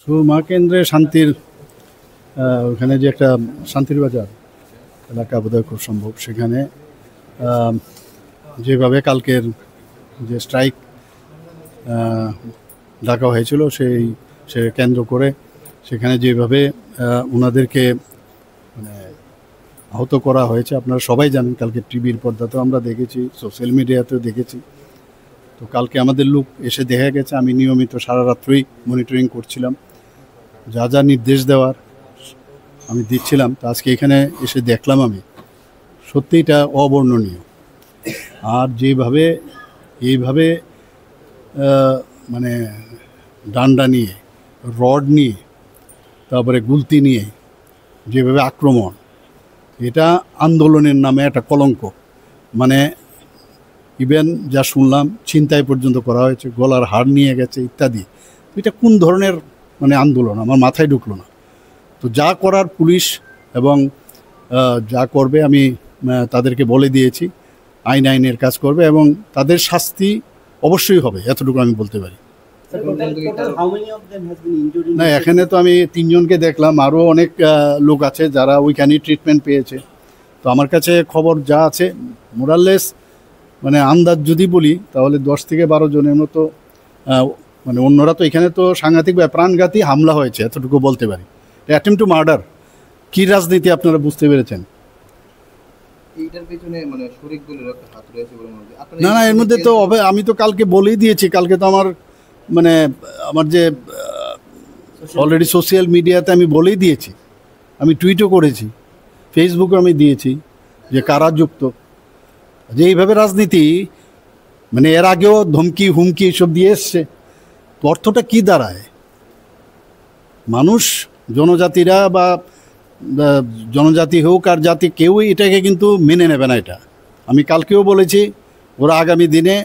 সুরমা কেন্দ্রে শান্তির ওখানে যে একটা শান্তির বাজার এলাকা বোধহয় খুব সম্ভব, সেখানে যেভাবে কালকের যে স্ট্রাইক ডাকা হয়েছিল সে কেন্দ্র করে সেখানে যেভাবে ওনাদেরকে মানে আহত করা হয়েছে আপনারা সবাই জানেন। কালকে টিভির পর্দাতেও আমরা দেখেছি, সোশ্যাল মিডিয়াতেও দেখেছি। তো কালকে আমাদের লোক এসে দেখা গেছে, আমি নিয়মিত সারা রাত্রই মনিটরিং করছিলাম, যা যা নির্দেশ দেওয়ার আমি দিচ্ছিলাম। তো আজকে এখানে এসে দেখলাম আমি সত্যি এটা অবর্ণনীয়। আর এইভাবে মানে ডান্ডা নিয়ে, রড নিয়ে, তারপরে গুলতি নিয়ে যেভাবে আক্রমণ, এটা আন্দোলনের নামে একটা কলঙ্ক। মানে ইভেন যা শুনলাম ছিনতাই পর্যন্ত করা হয়েছে, গলার হাড় নিয়ে গেছে ইত্যাদি। এটা কোন ধরনের মানে আন্দোলন আমার মাথায় ঢুকলো না। তো যা করার পুলিশ এবং যা করবে আমি তাদেরকে বলে দিয়েছি, আইনের কাজ করবে এবং তাদের শাস্তি অবশ্যই হবে, এতটুকু আমি বলতে পারি। না, এখানে তো আমি 3 জনকে দেখলাম, আরও অনেক লোক আছে যারা ওইখানেই ট্রিটমেন্ট পেয়েছে। তো আমার কাছে খবর যা আছে মোরাললেস মানে আন্দাজ যদি বলি তাহলে 10 থেকে 12 জনের মতো মানে অন্যরা। তো এখানে তো সাংঘাতিক প্রাণঘাতী হামলা হয়েছে, এতটুকু বলতে পারি। Attempt to murder. কী রাজনীতি আপনারা বুঝতে পেরেছেন? না, এর মধ্যে তো আমি তো কালকে বলেই দিয়েছি। কালকে তো আমার যে অলরেডি সোশ্যাল মিডিয়াতে আমি বলেই দিয়েছি, আমি টুইটও করেছি, ফেসবুকে আমি দিয়েছি যে কারা যুক্ত। যে এইভাবে রাজনীতি মানে এর আগেও ধমকি হুমকি এসব দিয়ে এসছে। তো অর্থটা কী দাঁড়ায়? মানুষ জনজাতিরা বা জনজাতি হোক আর জাতি, কেউই এটাকে কিন্তু মেনে নেবে না। এটা আমি কালকেও বলেছি, ওরা আগামী দিনে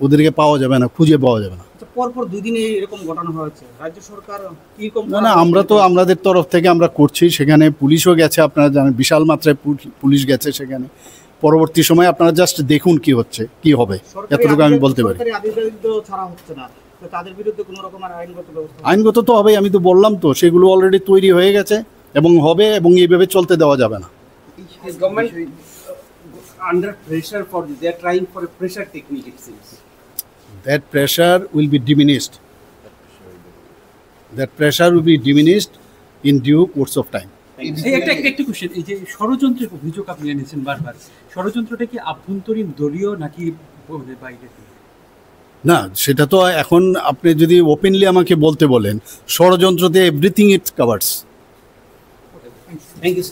ওদেরকে পাওয়া যাবে না, খুঁজে পাওয়া যাবে না। পরপর 2 দিনে এরকম ঘটনা হয়েছে, রাজ্য সরকার কীরকম? না, আমরা তো আমাদের তরফ থেকে আমরা করছি। সেখানে পুলিশও গেছে, আপনারা জানেন বিশাল মাত্রায় পুলিশ গেছে সেখানে। পরবর্তী সময় আপনারা জাস্ট দেখুন কি হচ্ছে, কি হবে, এতটুকু আমি বলতে পারি। আইনগত তো হবে, আমি তো বললাম তো, সেগুলো অলরেডি তৈরি হয়ে গেছে এবং হবে, এবং এইভাবে চলতে দেওয়া যাবে না। That pressure will be diminished. That pressure will be diminished in due course of time. একটা কোশ্চেন, এই যে ষড়যন্ত্রের অভিযোগ আপনি এনেছেন বারবার, ষড়যন্ত্রটা কি আভ্যন্তরীণ দলীয় নাকি বাইরে? না, সেটা তো এখন আপনি যদি ওপেনলি আমাকে বলতে বলেন, ষড়যন্ত্রতে everything it covers. Thank you.